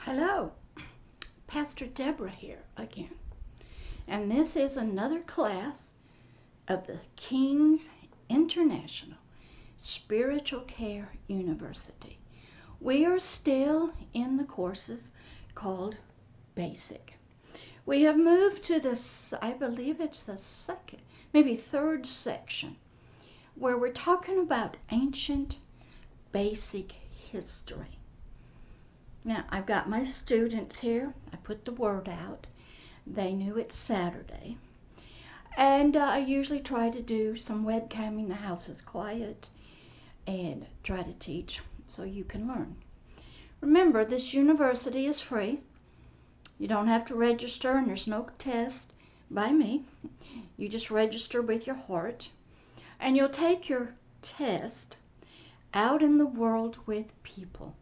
Hello, Pastor Deborah here again, and this is another class of the King's International Spiritual Care University. We are still in the courses called Basic. We have moved to this, I believe it's the second, maybe third section, where we're talking about ancient basic history. Now, I've got my students here. I put the word out. They knew it's Saturday. And I usually try to do some webcamming. The house is quiet and try to teach so you can learn. Remember, this university is free. You don't have to register, and there's no test by me. You just register with your heart. And you'll take your test out in the world with people.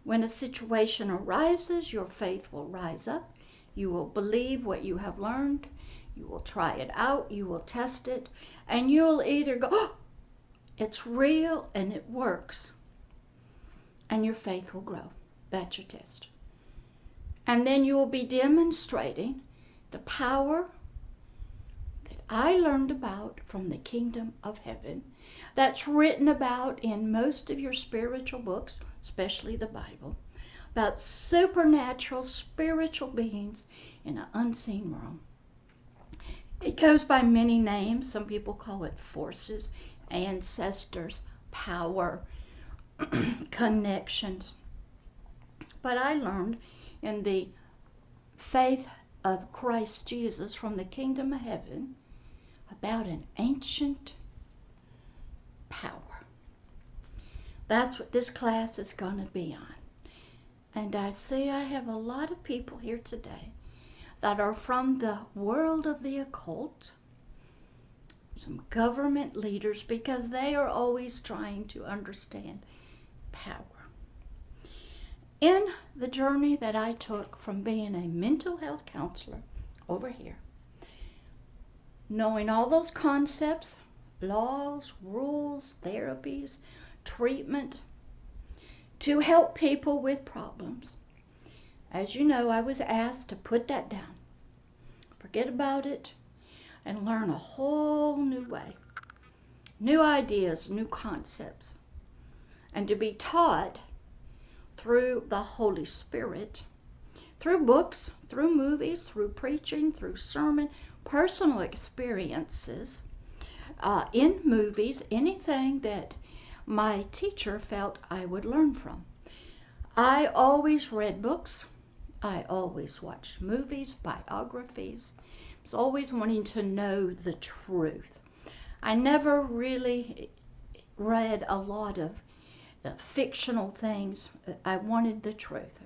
When a situation arises, your faith will rise up. You will believe what you have learned. You will try it out. You will test it. And you'll either go, oh, it's real and it works. And your faith will grow. That's your test. And then you will be demonstrating the power that I learned about from the kingdom of heaven. That's written about in most of your spiritual books, especially the Bible, about supernatural spiritual beings in an unseen realm. It goes by many names. Some people call it forces, ancestors, power, connections. But I learned in the faith of Christ Jesus from the kingdom of heaven about an ancient power. That's what this class is going to be on. And I see I have a lot of people here today that are from the world of the occult, some government leaders, because they are always trying to understand power. In the journey that I took from being a mental health counselor over here, knowing all those concepts, laws, rules, therapies, treatment, to help people with problems. As you know, I was asked to put that down, forget about it, and learn a whole new way, new ideas, new concepts, and to be taught through the Holy Spirit, through books, through movies, through preaching, through sermon, personal experiences, in movies, anything that my teacher felt I would learn from. I always read books. I always watched movies, biographies. I was always wanting to know the truth. I never really read a lot of fictional things. I wanted the truth.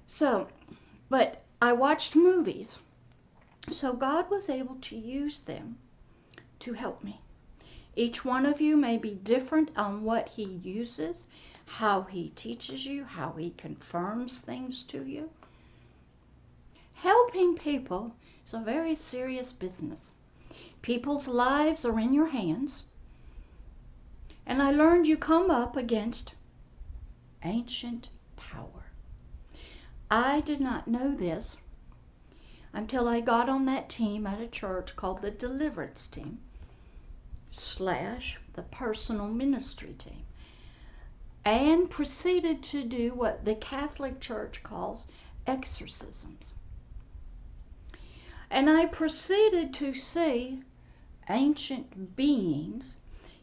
So, but I watched movies. So God was able to use them to help me. Each one of you may be different on what he uses, how he teaches you, how he confirms things to you. Helping people is a very serious business. People's lives are in your hands. And I learned you come up against ancient power. I did not know this until I got on that team at a church called the Deliverance Team / the Personal Ministry Team, and proceeded to do what the Catholic Church calls exorcisms. And I proceeded to see ancient beings,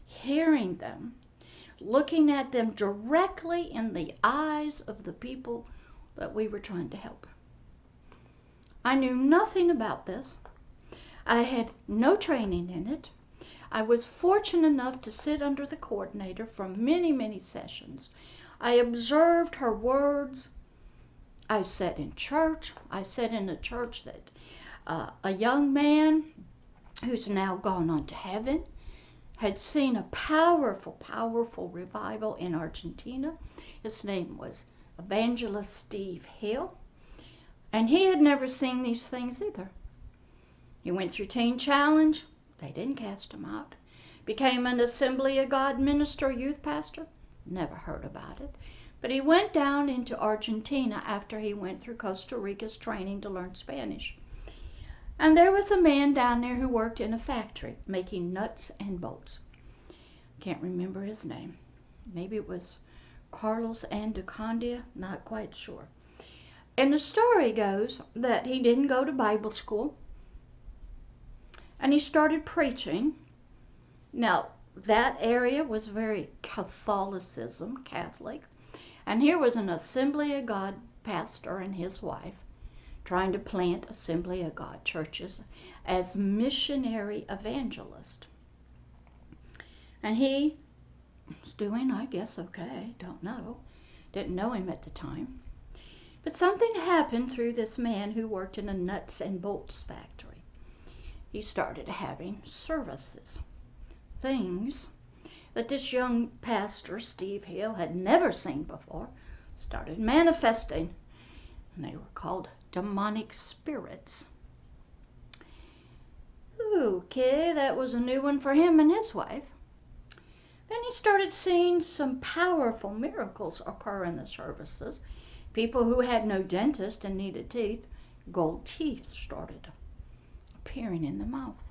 hearing them, looking at them directly in the eyes of the people that we were trying to help. I knew nothing about this. I had no training in it. I was fortunate enough to sit under the coordinator for many, many sessions. I observed her words. I sat in church. I sat in a church that a young man who's now gone on to heaven had seen a powerful, powerful revival in Argentina. His name was Evangelist Steve Hill. And he had never seen these things either. He went through Teen Challenge. They didn't cast him out. Became an Assembly of God minister, youth pastor. Never heard about it. But he went down into Argentina after he went through Costa Rica's training to learn Spanish. And there was a man down there who worked in a factory making nuts and bolts. Can't remember his name. Maybe it was Carlos Andacondia, not quite sure. And the story goes that he didn't go to Bible school, and he started preaching. Now, that area was very Catholic, and here was an Assembly of God pastor and his wife trying to plant Assembly of God churches as missionary evangelist. And he was doing, I guess, okay, don't know. Didn't know him at the time. But something happened through this man who worked in a nuts and bolts factory. He started having services, things that this young pastor, Steve Hill, had never seen before, started manifesting. And they were called demonic spirits. Okay, that was a new one for him and his wife. Then he started seeing some powerful miracles occur in the services. People who had no dentist and needed teeth, gold teeth started appearing in the mouth.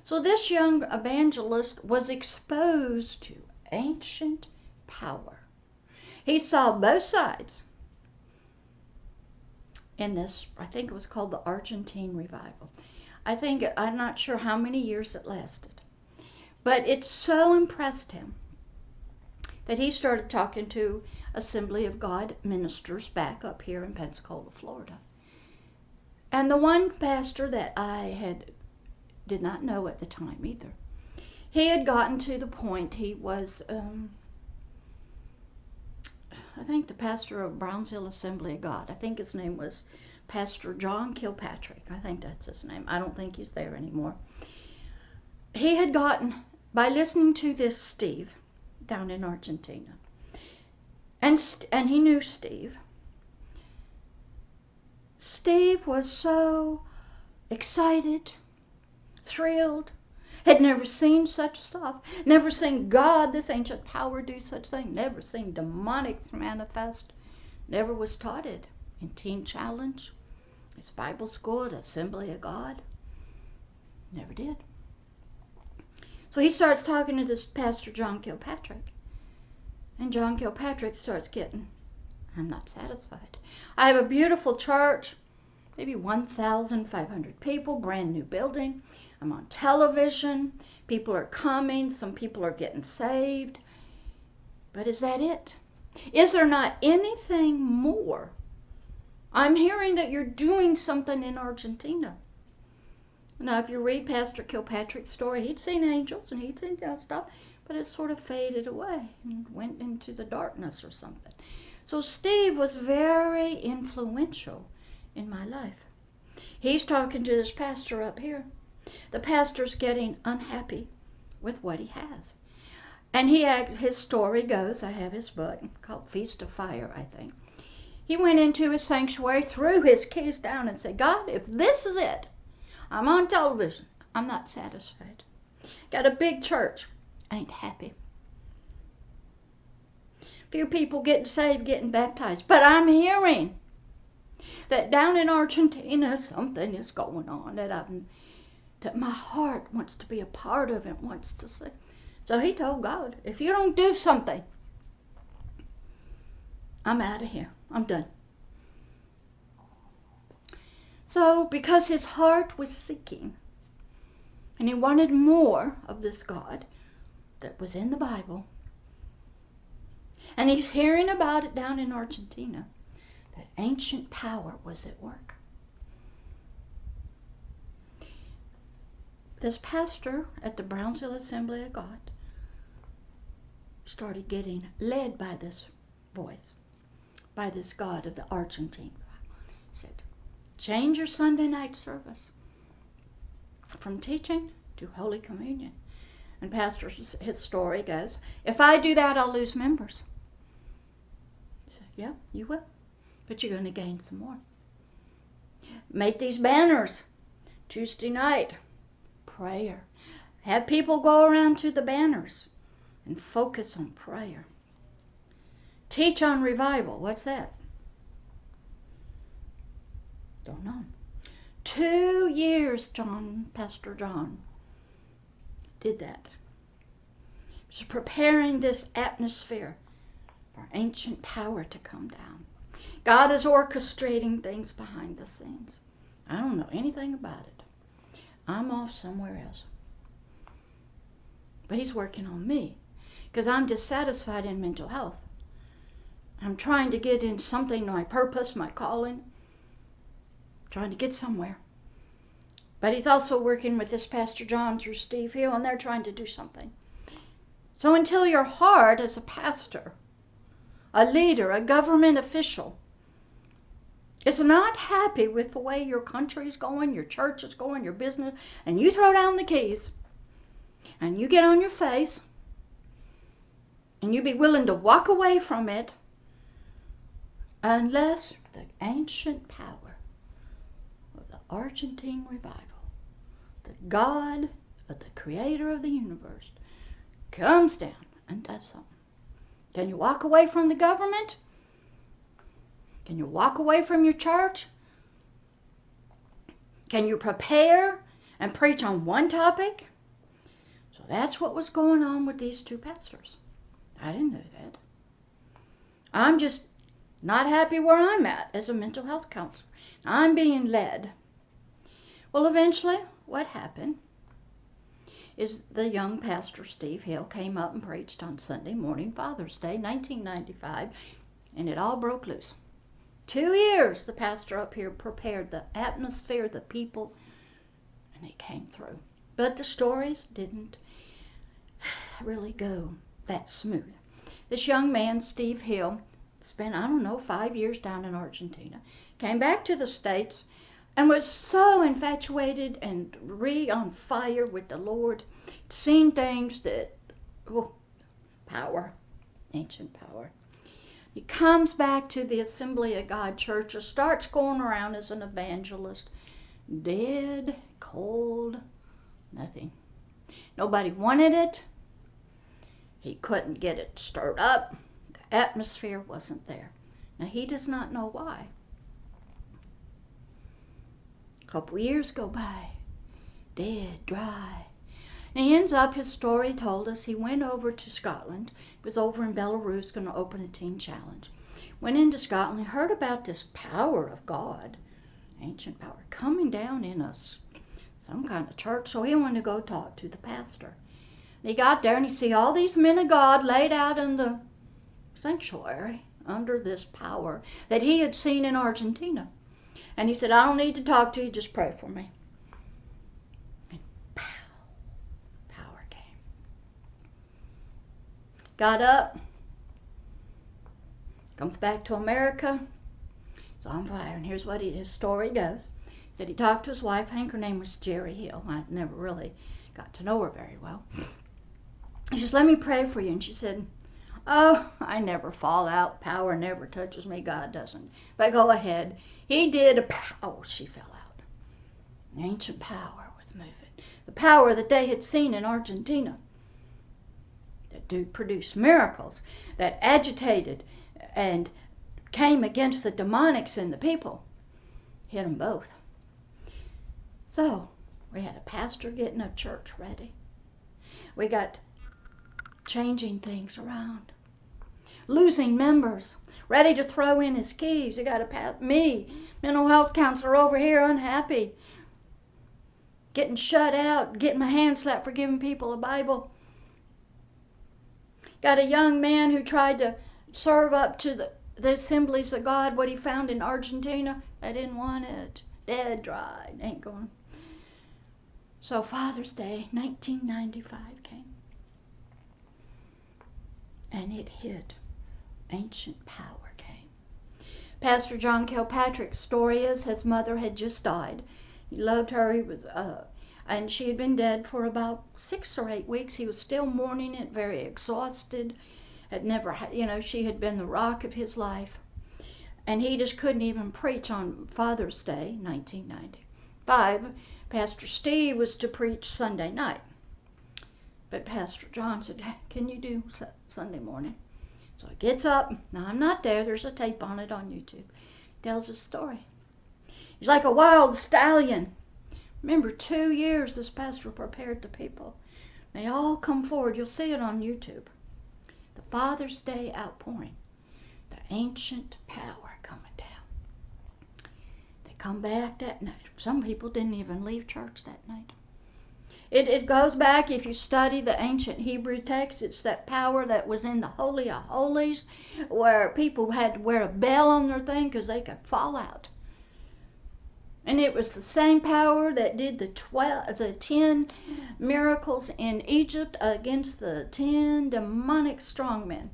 So this young evangelist was exposed to ancient power. He saw both sides in this, I think it was called the Argentine Revival. I'm not sure how many years it lasted. But it so impressed him that he started talking to Assembly of God ministers back up here in Pensacola, Florida. And the one pastor that I did not know at the time either, he had gotten to the point he was, I think the pastor of Brownsville Assembly of God. I think his name was Pastor John Kilpatrick. I think that's his name. I don't think he's there anymore. He had gotten, by listening to this Steve down in Argentina, and he knew Steve. Steve was so excited, thrilled, had never seen such stuff, never seen God, this ancient power, do such thing, never seen demonics manifest, never was taught it in Teen Challenge, his Bible school, the Assembly of God, never did. So he starts talking to this Pastor John Kilpatrick, and John Kilpatrick starts getting, I'm not satisfied. I have a beautiful church, maybe 1,500 people, brand new building. I'm on television. People are coming. Some people are getting saved. But is that it? Is there not anything more? I'm hearing that you're doing something in Argentina. Now, if you read Pastor Kilpatrick's story, he'd seen angels and he'd seen that stuff, but it sort of faded away and went into the darkness or something. So Steve was very influential in my life. He's talking to this pastor up here. The pastor's getting unhappy with what he has. And his story goes, I have his book called Feast of Fire, I think. He went into his sanctuary, threw his keys down and said, God, if this is it, I'm on television, I'm not satisfied. Got a big church, ain't happy. Few people getting saved, getting baptized. But I'm hearing that down in Argentina something is going on that my heart wants to be a part of and wants to see. So he told God, if you don't do something, I'm out of here. I'm done. So because his heart was seeking and he wanted more of this God that was in the Bible, and he's hearing about it down in Argentina, that ancient power was at work. This pastor at the Brownsville Assembly of God started getting led by this voice, by this God of the Argentine. He said, change your Sunday night service from teaching to Holy Communion. And his story goes, if I do that, I'll lose members. He said, yeah, you will, but you're going to gain some more. Make these banners. Tuesday night, prayer. Have people go around to the banners and focus on prayer. Teach on revival. What's that? Don't know. 2 years, Pastor John did that. He was preparing this atmosphere for ancient power to come down. God is orchestrating things behind the scenes. I don't know anything about it. I'm off somewhere else. But he's working on me because I'm dissatisfied in mental health. I'm trying to get in something, my purpose, my calling, trying to get somewhere. But he's also working with this Pastor John through Steve Hill, and they're trying to do something. So until your heart as a pastor, a leader, a government official, is not happy with the way your country is going, your church is going, your business, and you throw down the keys, and you get on your face, and you be willing to walk away from it, unless the ancient power of the Argentine revival, the God of the creator of the universe, comes down and does something. Can you walk away from the government? Can you walk away from your church? Can you prepare and preach on one topic? So that's what was going on with these two pastors. I didn't know that. I'm just not happy where I'm at as a mental health counselor. I'm being led. Well, eventually, what happened is the young pastor Steve Hill came up and preached on Sunday morning, Father's Day, 1995, and it all broke loose. 2 years the pastor up here prepared the atmosphere, the people, and it came through. But the stories didn't really go that smooth. This young man, Steve Hill, spent, 5 years down in Argentina, came back to the States, and was so infatuated and on fire with the Lord, seen things that, power, ancient power. He comes back to the Assembly of God church and starts going around as an evangelist. Dead, cold, nothing. Nobody wanted it. He couldn't get it stirred up. The atmosphere wasn't there. Now, he does not know why. A couple years go by. Dead, dry. And he ends up, his story told us, he went over to Scotland. He was over in Belarus, going to open a teen challenge. Went into Scotland, he heard about this power of God, ancient power, coming down in us, some kind of church. So he wanted to go talk to the pastor. And he got there and he see all these men of God laid out in the sanctuary under this power that he had seen in Argentina. And he said, I don't need to talk to you, just pray for me. Got up, comes back to America, he's on fire. And here's what his story goes. He said he talked to his wife, I think her name was Jerry Hill. I never really got to know her very well. He says, let me pray for you. And she said, oh, I never fall out. Power never touches me. God doesn't. But go ahead. He did. She fell out. Ancient power was moving. The power that they had seen in Argentina. That produced miracles, that agitated and came against the demonics in the people. Hit them both. So, we had a pastor getting a church ready. We got changing things around. Losing members, ready to throw in his keys. You got me, mental health counselor over here, unhappy. Getting shut out, getting my hand slapped for giving people a Bible. Got a young man who tried to serve up to the assemblies of God, what he found in Argentina. They didn't want it. Dead, dry, ain't going. So Father's Day, 1995 came. And it hit. Ancient power came. Pastor John Kilpatrick's story is his mother had just died. He loved her. He was and she had been dead for about 6 or 8 weeks. He was still mourning it, very exhausted. Had never had, she had been the rock of his life. And he just couldn't even preach on Father's Day, 1995. Pastor Steve was to preach Sunday night. But Pastor John said, can you do Sunday morning? So he gets up. Now, I'm not there. There's a tape on it on YouTube. Tells his story. He's like a wild stallion. Remember, 2 years this pastor prepared the people. They all come forward. You'll see it on YouTube. The Father's Day outpouring. The ancient power coming down. They come back that night. Some people didn't even leave church that night. It goes back, if you study the ancient Hebrew text, it's that power that was in the Holy of Holies, where people had to wear a bell on their thing because they could fall out. And it was the same power that did the 10 miracles in Egypt against the 10 demonic strongmen.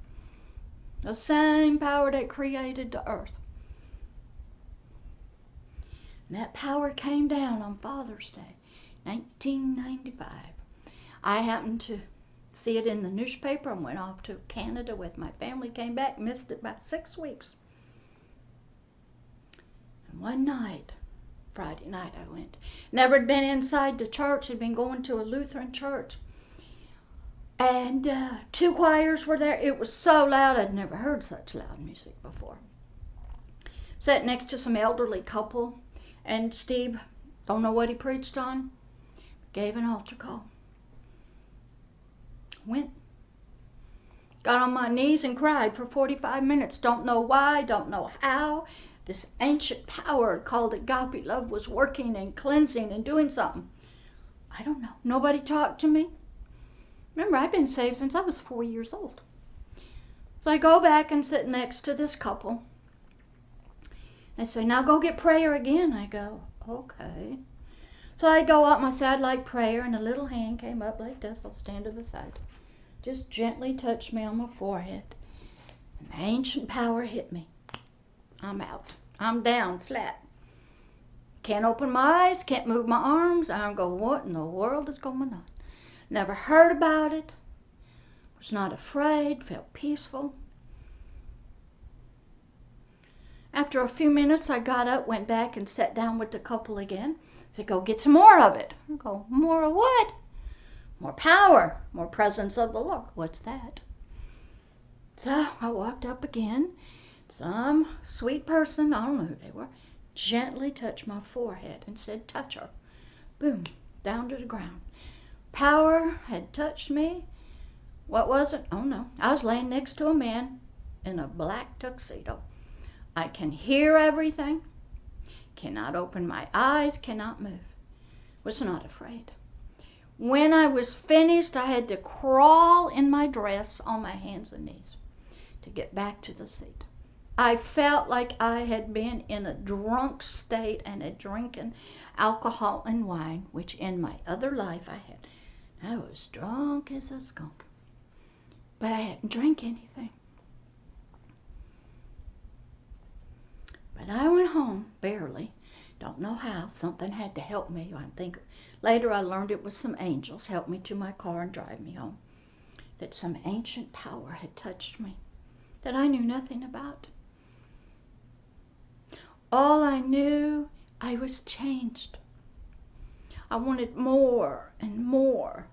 The same power that created the earth. And that power came down on Father's Day, 1995. I happened to see it in the newspaper and went off to Canada with my family, came back, missed it by 6 weeks. And one night, Friday night I went. Never had been inside the church, had been going to a Lutheran church. And 2 choirs were there. It was so loud, I'd never heard such loud music before. Sat next to some elderly couple, and Steve, don't know what he preached on, gave an altar call. Went. Got on my knees and cried for 45 minutes. Don't know why, don't know how. This ancient power called Agape Love was working and cleansing and doing something. I don't know. Nobody talked to me. Remember, I've been saved since I was 4 years old. So I go back and sit next to this couple. They say, now go get prayer again. I go, okay. So I go up and I say, I'd like prayer. And a little hand came up like this. I'll stand to the side. Just gently touched me on my forehead. And the ancient power hit me. I'm out. I'm down flat. Can't open my eyes, can't move my arms. I go, what in the world is going on? Never heard about it. Was not afraid, felt peaceful. After a few minutes, I got up, went back and sat down with the couple again. Said, go get some more of it. I go, more of what? More power, more presence of the Lord. What's that? So I walked up again. Some sweet person, I don't know who they were, gently touched my forehead and said, touch her. Boom, down to the ground. Power had touched me. What was it? Oh no. I was laying next to a man in a black tuxedo. I can hear everything. Cannot open my eyes, cannot move. Was not afraid. When I was finished, I had to crawl in my dress on my hands and knees to get back to the seat. I felt like I had been in a drunk state and had drinking alcohol and wine, which in my other life I had. I was drunk as a skunk, but I hadn't drank anything. But I went home, barely. Don't know how. Something had to help me. I think later I learned it was some angels helped me to my car and drive me home. That some ancient power had touched me that I knew nothing about. All I knew, I was changed. I wanted more and more.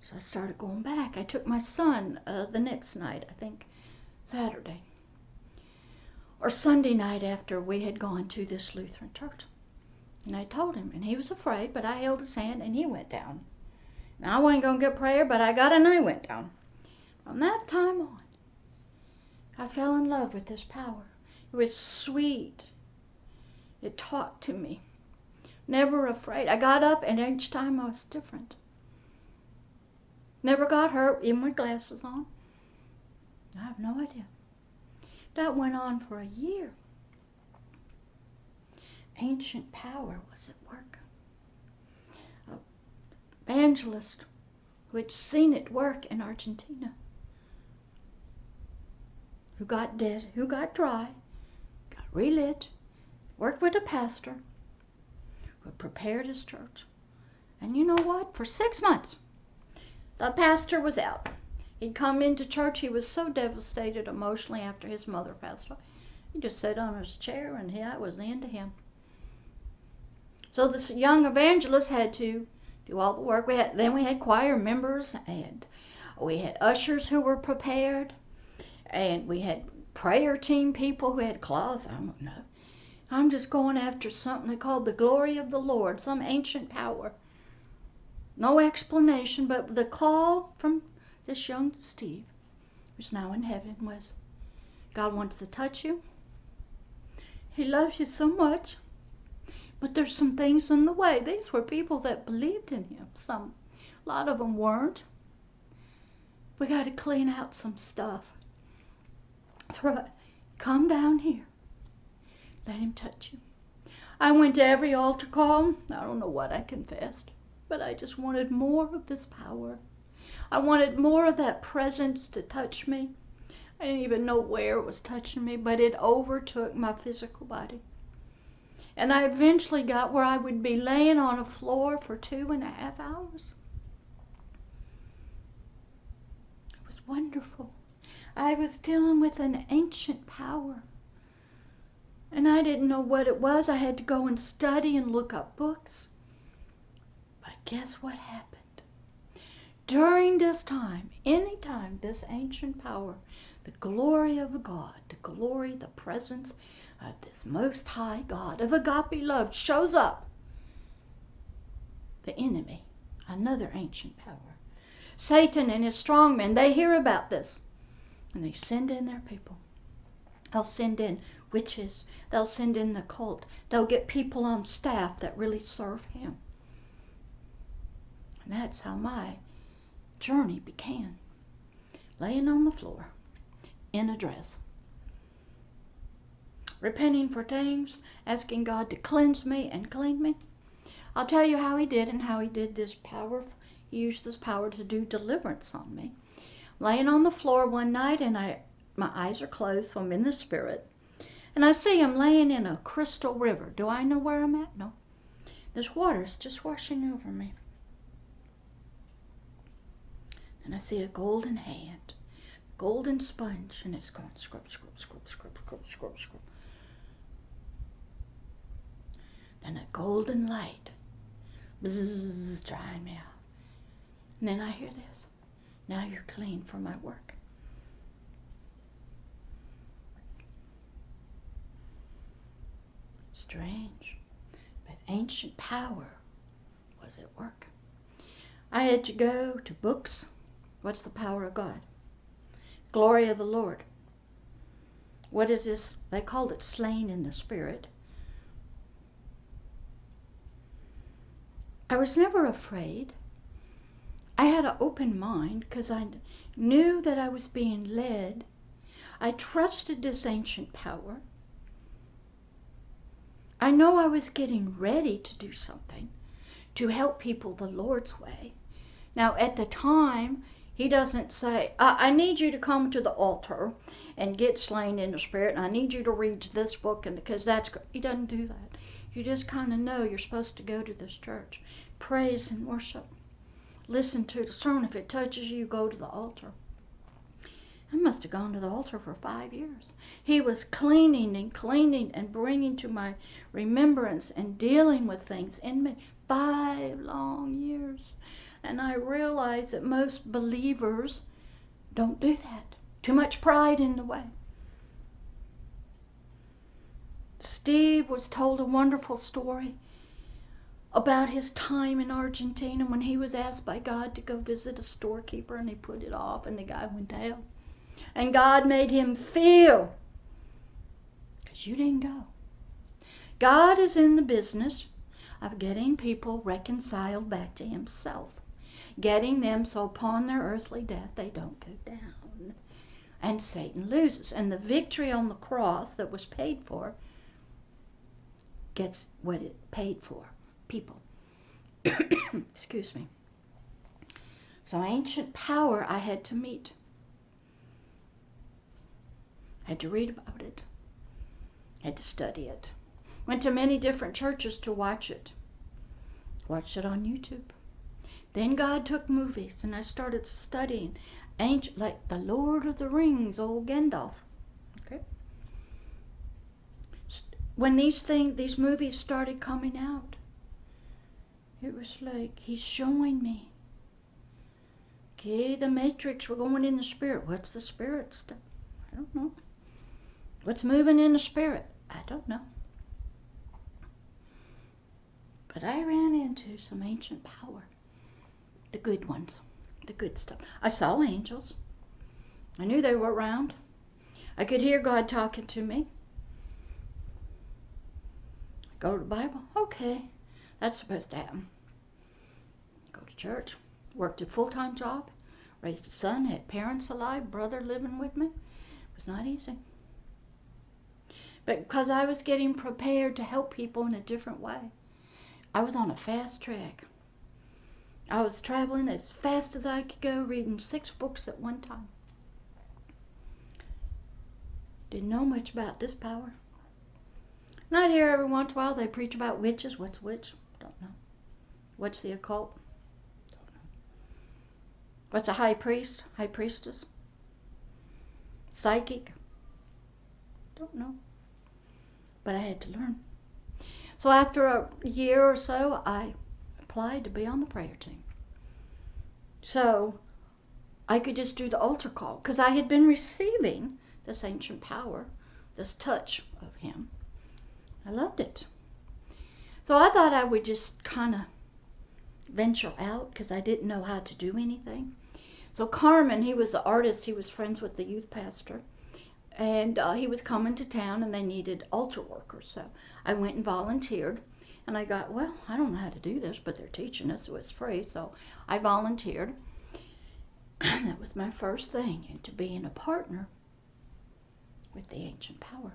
So I started going back. I took my son the next night, I think Saturday. Or Sunday night after we had gone to this Lutheran church. And I told him, and he was afraid, but I held his hand and he went down. And I wasn't going to get prayer, but I got and I went down. From that time on, I fell in love with this power. It was sweet. It talked to me. Never afraid. I got up and each time I was different. Never got hurt, even with glasses on. I have no idea. That went on for a year. Ancient power was at work. An evangelist who had seen it work in Argentina, who got dead, who got dry, got relit, worked with a pastor, who prepared his church. And you know what? For 6 months, the pastor was out. He'd come into church. He was so devastated emotionally after his mother passed away. He just sat on his chair and that was the end of him. So this young evangelist had to do all the work. Then we had choir members and we had ushers who were prepared. And we had prayer team people who had claws. I don't know. I'm just going after something they called the glory of the Lord, some ancient power. No explanation, but the call from this young Steve, who's now in heaven, was God wants to touch you. He loves you so much. But there's some things in the way. These were people that believed in him. A lot of them weren't. We got to clean out some stuff. That's right. Come down here. Let him touch you. I went to every altar call. I don't know what I confessed, but I just wanted more of this power. I wanted more of that presence to touch me. I didn't even know where it was touching me, but it overtook my physical body. And I eventually got where I would be laying on a floor for 2.5 hours. It was wonderful. I was dealing with an ancient power. And I didn't know what it was. I had to go and study and look up books. But guess what happened? During this time, any time this ancient power, the glory of God, the glory, the presence of this most high God of agape love shows up, the enemy, another ancient power, Satan and his strongmen, they hear about this and they send in their people. They'll send in witches. They'll send in the cult. They'll get people on staff that really serve him. And that's how my journey began. Laying on the floor in a dress. Repenting for things, asking God to cleanse me and clean me. I'll tell you how he did and how he did this power. He used this power to do deliverance on me. Laying on the floor one night and my eyes are closed, so I'm in the spirit. And I see I'm laying in a crystal river. Do I know where I'm at? No. This water's just washing over me. And I see a golden hand, golden sponge, and it's going scrub, scrub, scrub, scrub, scrub, scrub, scrub. Then a golden light, bzzz, drying me out. And then I hear this. Now you're clean for my work. Strange, but ancient power was at work. I had to go to books. What's the power of God? Glory of the Lord. What is this? They called it slain in the spirit. I was never afraid. I had an open mind because I knew that I was being led. I trusted this ancient power. I know I was getting ready to do something to help people the Lord's way. Now, at the time, he doesn't say, I need you to come to the altar and get slain in the spirit, and I need you to read this book, and because that's, he doesn't do that. You just kind of know you're supposed to go to this church, praise and worship, listen to the sermon. If it touches you, go to the altar. I must have gone to the altar for 5 years. He was cleaning and bringing to my remembrance and dealing with things in me 5 long years. And I realized that most believers don't do that. Too much pride in the way. Steve was told a wonderful story about his time in Argentina when he was asked by God to go visit a storekeeper, and he put it off, and the guy went to hell. And God made him feel, because you didn't go. God is in the business of getting people reconciled back to himself. Getting them so upon their earthly death they don't go down. And Satan loses. And the victory on the cross that was paid for gets what it paid for. People. Excuse me. So ancient power I had to meet. I had to read about it. I had to study it. Went to many different churches to watch it. Watched it on YouTube. Then God took movies, and I started studying ancient, like the Lord of the Rings, old Gandalf. Okay. When these movies started coming out, it was like he's showing me. Okay, the Matrix, we're going in the spirit. What's the spirit stuff? I don't know. What's moving in the spirit? I don't know. But I ran into some ancient power. The good ones. The good stuff. I saw angels. I knew they were around. I could hear God talking to me. Go to the Bible. Okay. That's supposed to happen. Go to church. Worked a full-time job. Raised a son. Had parents alive. Brother living with me. It was not easy. But because I was getting prepared to help people in a different way, I was on a fast track. I was traveling as fast as I could go, reading 6 books at one time. Didn't know much about this power. And I'd hear every once in a while they preach about witches. What's witch? Don't know. What's the occult? Don't know. What's a high priest? High priestess? Psychic? Don't know. But I had to learn. So after a year or so, I applied to be on the prayer team. So I could just do the altar call because I had been receiving this ancient power, this touch of him. I loved it. So I thought I would just kind of venture out because I didn't know how to do anything. So Carmen, he was the artist, he was friends with the youth pastor. And he was coming to town and they needed altar workers. So I went and volunteered. And I got, well, I don't know how to do this, but they're teaching us, so it's free. So I volunteered. And that was my first thing, into being a partner with the ancient power.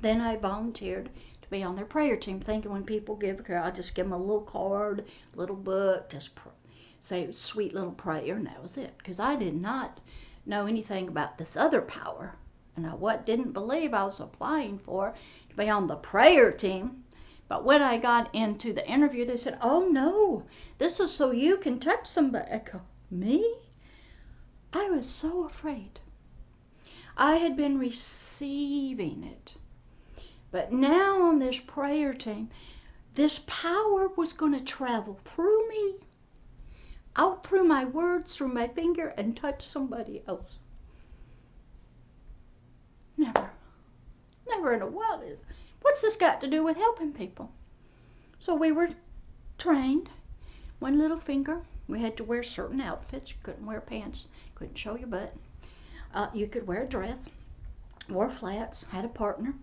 Then I volunteered to be on their prayer team, thinking when people give a prayer, I'll just give them a little card, a little book, just say a sweet little prayer, and that was it. Because I did not know anything about this other power. And I didn't believe I was applying for to be on the prayer team. But when I got into the interview, they said, oh no, this is so you can touch somebody. I go, me? I was so afraid. I had been receiving it. But now on this prayer team, this power was going to travel through me, out through my words, through my finger, and touch somebody else. Never in a while. What's this got to do with helping people? So we were trained. One little finger. We had to wear certain outfits. You couldn't wear pants. Couldn't show your butt. You could wear a dress. Wore flats. Had a partner.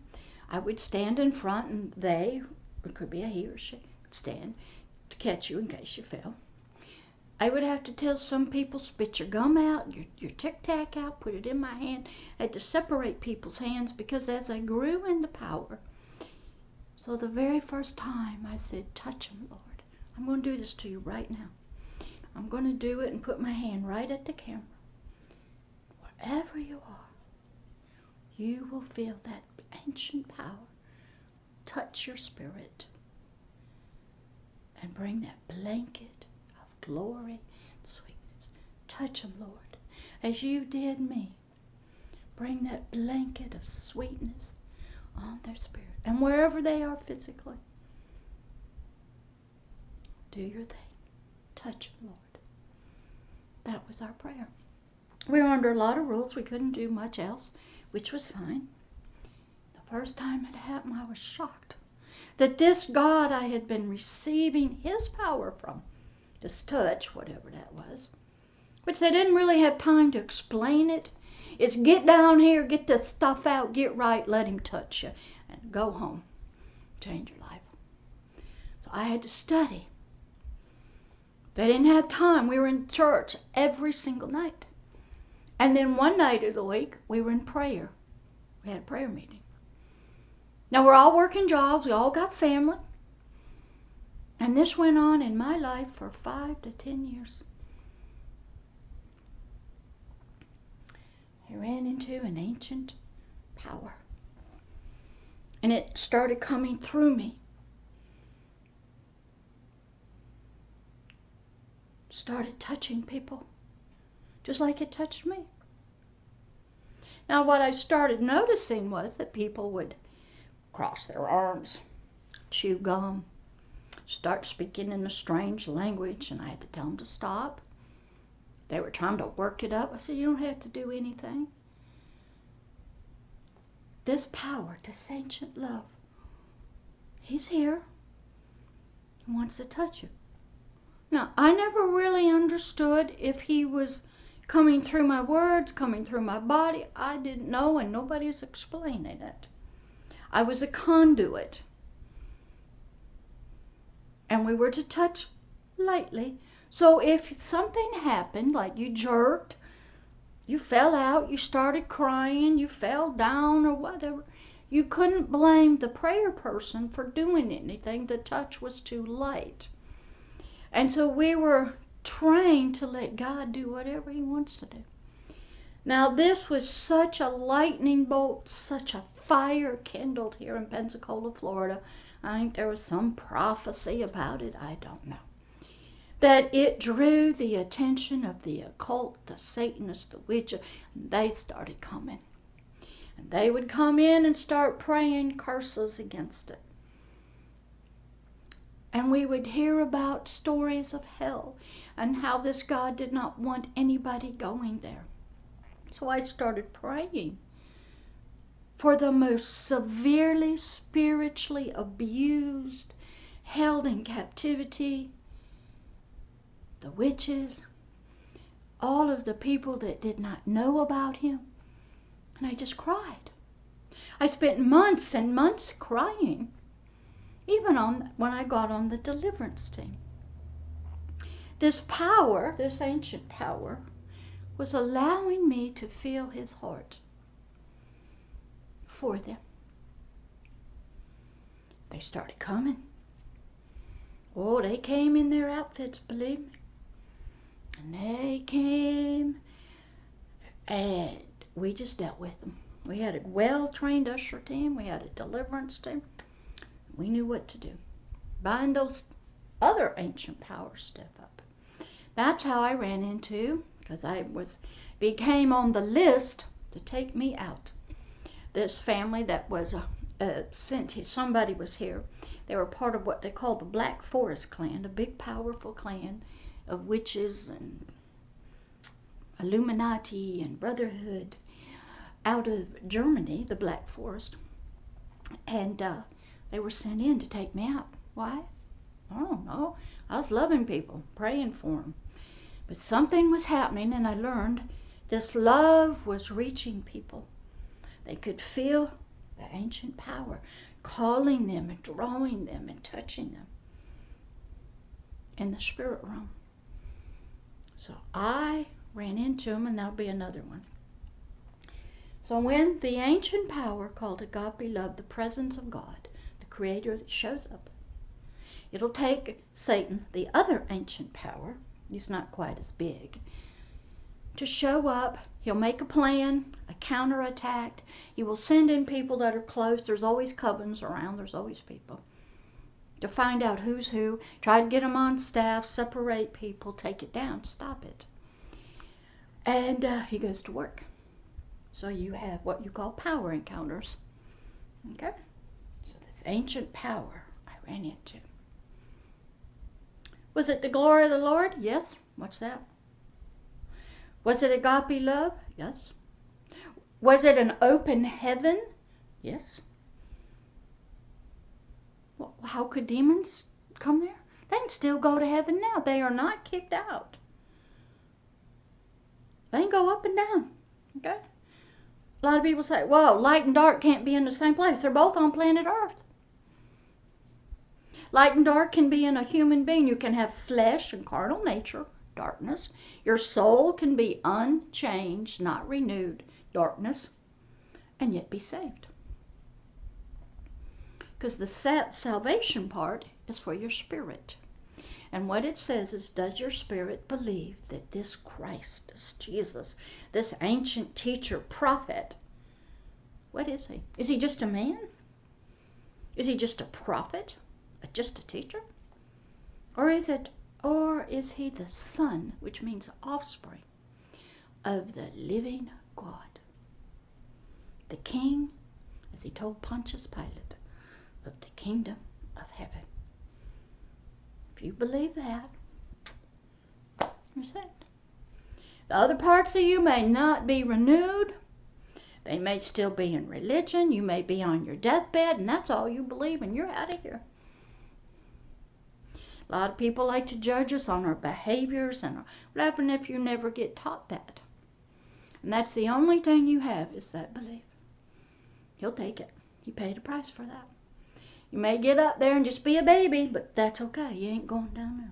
I would stand in front and it could be a he or she, would stand to catch you in case you fell. I would have to tell some people, spit your gum out, your tic-tac out, put it in my hand. I had to separate people's hands because as I grew in the power, so the very first time I said, touch them, Lord. I'm going to do this to you right now. I'm going to do it and put my hand right at the camera. Wherever you are, you will feel that ancient power touch your spirit and bring that blanket of glory and sweetness. Touch them, Lord, as you did me. Bring that blanket of sweetness on their spirit. And wherever they are physically, do your thing. Touch them, Lord. That was our prayer. We were under a lot of rules. We couldn't do much else, which was fine. The first time it happened, I was shocked that this God I had been receiving his power from, this touch, whatever that was, which they didn't really have time to explain it. It's get down here, get this stuff out, get right, let him touch you, and go home. Change your life. So I had to study. They didn't have time. We were in church every single night. And then one night of the week, we were in prayer. We had a prayer meeting. Now, we're all working jobs. We all got family. And this went on in my life for 5 to 10 years. I ran into an ancient power. And it started coming through me. Started touching people, just like it touched me. Now, what I started noticing was that people would cross their arms, chew gum, start speaking in a strange language, and I had to tell them to stop. They were trying to work it up. I said, you don't have to do anything. this power, this ancient love, he's here. He wants to touch you. Now, I never really understood if he was coming through my words, coming through my body. I didn't know, and nobody's explaining it. I was a conduit. And we were to touch lightly. So if something happened, like you jerked, you fell out, you started crying, you fell down or whatever, you couldn't blame the prayer person for doing anything. The touch was too light. And so we were trained to let God do whatever he wants to do. Now this was such a lightning bolt, such a fire kindled here in Pensacola, Florida. I think there was some prophecy about it, I don't know. That it drew the attention of the occult, the Satanists, the witches, and they started coming. And they would come in and start praying curses against it. And we would hear about stories of hell and how this God did not want anybody going there. So I started praying for the most severely spiritually abused, held in captivity, the witches, all of the people that did not know about him. And I just cried. I spent months and months crying, even when I got on the deliverance team. This power, this ancient power, was allowing me to feel his heart for them. They started coming. Oh, they came in their outfits, believe me. And they came, and we just dealt with them. We had a well-trained usher team. We had a deliverance team. We knew what to do. Bind those other ancient powers step up. That's how I ran into, because I became on the list to take me out. This family that was sent here, somebody was here. They were part of what they call the Black Forest clan, a big powerful clan of witches and Illuminati and Brotherhood out of Germany, the Black Forest. And they were sent in to take me out. Why? I don't know. I was loving people, praying for them. But something was happening, and I learned this love was reaching people. They could feel the ancient power calling them and drawing them and touching them in the spirit realm. So I ran into them, and that'll be another one. So when the ancient power called Agape Love, the presence of God, the Creator, shows up, it'll take Satan, the other ancient power, he's not quite as big, to show up. He'll make a plan, a counterattack. He will send in people that are close. There's always covens around. There's always people. To find out who's who, try to get them on staff, separate people, take it down, stop it. And he goes to work. So you have what you call power encounters. Okay? So this ancient power I ran into. Was it the glory of the Lord? Yes. What's that? Was it agape love? Yes. Was it an open heaven? Yes. Well, how could demons come there? They can still go to heaven now. They are not kicked out. They can go up and down. Okay? A lot of people say, well, light and dark can't be in the same place. They're both on planet Earth. Light and dark can be in a human being. You can have flesh and carnal nature, darkness. Your soul can be unchanged, not renewed, darkness, and yet be saved. Because the salvation part is for your spirit. And what it says is, does your spirit believe that this Christ, this Jesus, this ancient teacher, prophet, what is he? Is he just a man? Is he just a prophet? Just a teacher? Or is he the son, which means offspring, of the living God? The king, as he told Pontius Pilate, of the kingdom of heaven. If you believe that, you're saved. The other parts of you may not be renewed, They may still be in religion. You may be on your deathbed, and that's all you believe, and you're out of here. A lot of people like to judge us on our behaviors, and what happens if you never get taught that? And that's the only thing you have is that belief. He'll take it. You paid a price for that. You may get up there and just be a baby, but that's okay. You ain't going down there.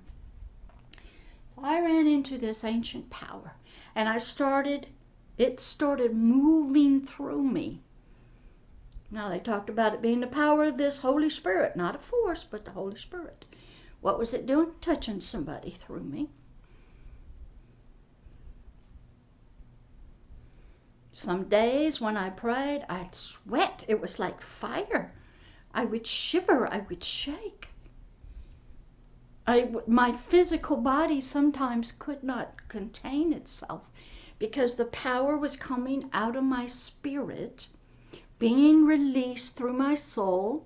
So I ran into this ancient power, and it started moving through me. Now, they talked about it being the power of this Holy Spirit, not a force, but the Holy Spirit. What was it doing? Touching somebody through me. Some days when I prayed, I'd sweat. It was like fire. I would shiver. I would shake. My physical body sometimes could not contain itself because the power was coming out of my spirit, being released through my soul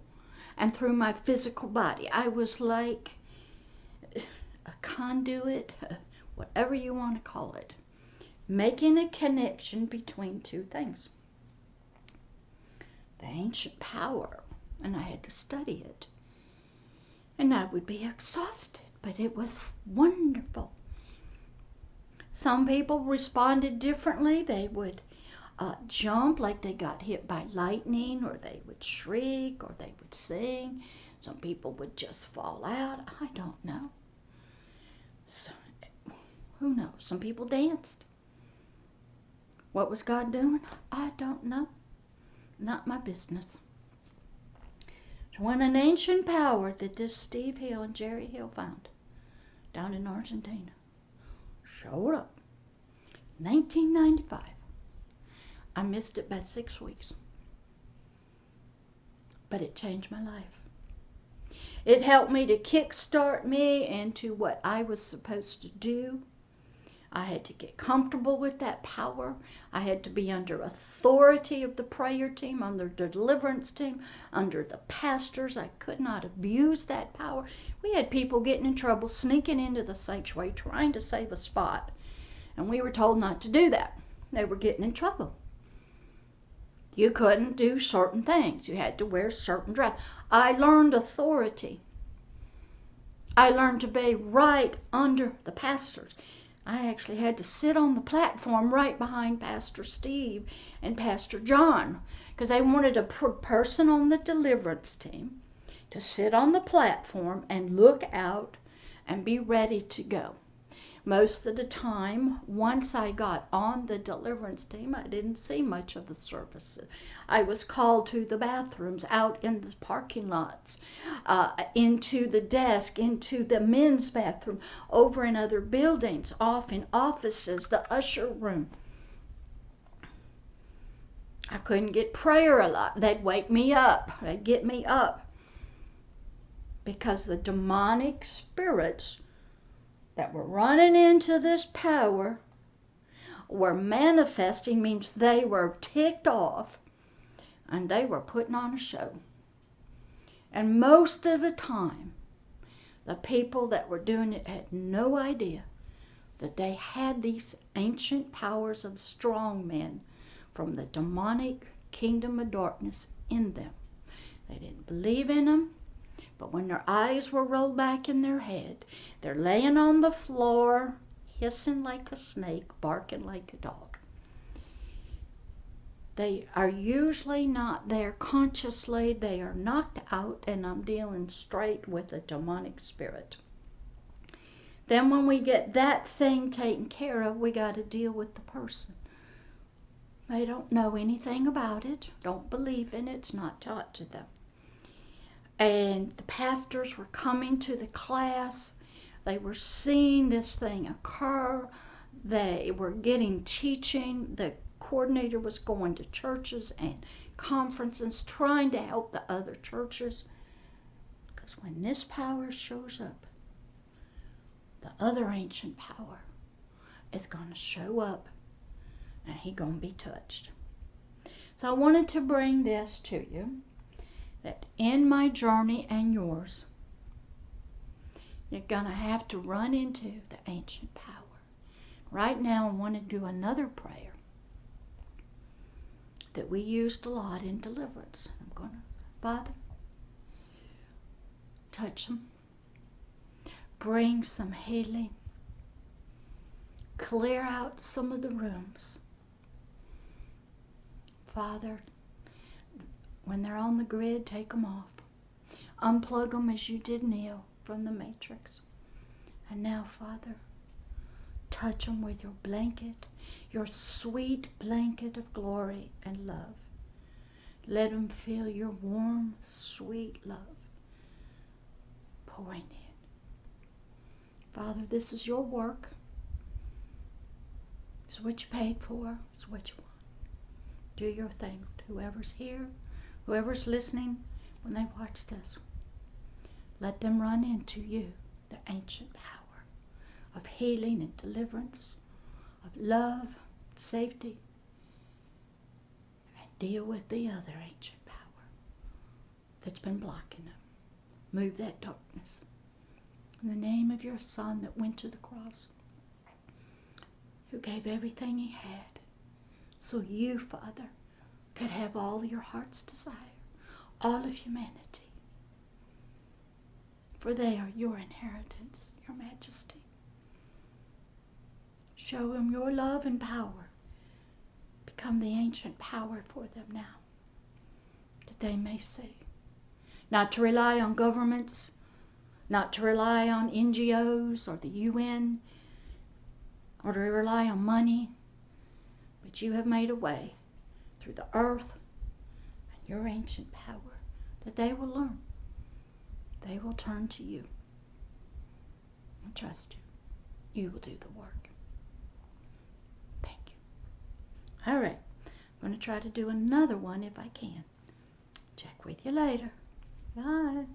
and through my physical body. I was like a conduit, whatever you want to call it, making a connection between two things. The ancient power, and I had to study it. And I would be exhausted, but it was wonderful. Some people responded differently. They would jump like they got hit by lightning, or they would shriek, or they would sing. Some people would just fall out. I don't know. So, who knows? Some people danced. What was God doing? I don't know. Not my business. So when an ancient power that this Steve Hill and Jerry Hill found down in Argentina showed up, 1995, I missed it by 6 weeks. But it changed my life. It helped me to kickstart me into what I was supposed to do. I had to get comfortable with that power. I had to be under authority of the prayer team, under the deliverance team, under the pastors. I could not abuse that power. We had people getting in trouble, sneaking into the sanctuary, trying to save a spot. And we were told not to do that. They were getting in trouble. You couldn't do certain things. You had to wear certain dress. I learned authority. I learned to be right under the pastors. I actually had to sit on the platform right behind Pastor Steve and Pastor John because they wanted a person on the deliverance team to sit on the platform and look out and be ready to go. Most of the time, once I got on the deliverance team, I didn't see much of the services. I was called to the bathrooms, out in the parking lots, into the desk, into the men's bathroom, over in other buildings, off in offices, the usher room. I couldn't get prayer a lot. They'd wake me up. They'd get me up. Because the demonic spirits that were running into this power were manifesting, means they were ticked off and they were putting on a show. And most of the time, the people that were doing it had no idea that they had these ancient powers of strong men from the demonic kingdom of darkness in them. They didn't believe in them. But when their eyes were rolled back in their head, they're laying on the floor, hissing like a snake, barking like a dog. They are usually not there consciously. They are knocked out, and I'm dealing straight with a demonic spirit. Then when we get that thing taken care of, we got to deal with the person. They don't know anything about it, don't believe in it, it's not taught to them. And the pastors were coming to the class. They were seeing this thing occur. They were getting teaching. The coordinator was going to churches and conferences, trying to help the other churches. Because when this power shows up, the other ancient power is going to show up, and he's going to be touched. So I wanted to bring this to you, that in my journey and yours, you're going to have to run into the ancient power. Right now, I want to do another prayer that we used a lot in deliverance. I'm going to, Father, touch them. Bring some healing. Clear out some of the rooms. Father, when they're on the grid, take them off. Unplug them as you did Neil from the Matrix. And now, Father, touch them with your blanket, your sweet blanket of glory and love. Let them feel your warm, sweet love pouring in. Father, this is your work. It's what you paid for. It's what you want. Do your thing. Whoever's here, whoever's listening, when they watch this, let them run into you, the ancient power of healing and deliverance, of love, safety, and deal with the other ancient power that's been blocking them. Move that darkness. In the name of your Son that went to the cross, who gave everything he had, so you, Father, could have all your heart's desire, all of humanity. For they are your inheritance, your majesty. Show them your love and power. Become the ancient power for them now, that they may see. Not to rely on governments, not to rely on NGOs or the UN, or to rely on money, but you have made a way through the earth and your ancient power that they will learn. They will turn to you and trust you. You will do the work. Thank you. All right. I'm going to try to do another one if I can. Check with you later. Bye.